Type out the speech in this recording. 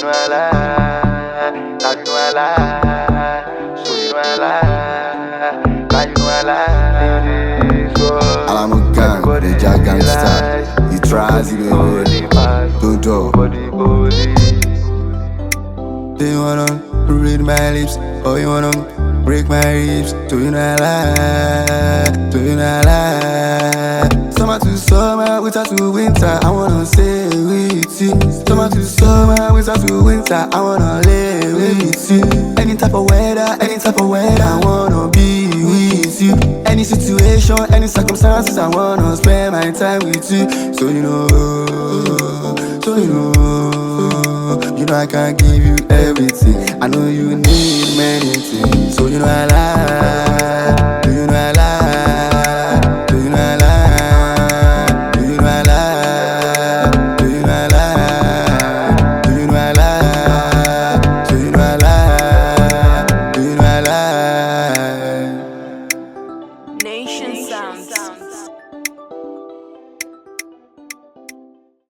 know I lie. Now you know I lie. So you know I lie. Now you know I lie. Alamugan, the Jagangsta, he tries it away. Dodo. Do you wanna read my lips, or you wanna break my ribs? Do you not lie? Do you not lie? Summer to summer, winter to winter, I wanna stay with you. Summer to summer, winter to winter, I wanna lay with you. Any type of weather, I wanna be with you. Any situation, any circumstances, I wanna spend my time with you. So you know, you know I can't give you everything. I know you need many things. So you know I lie.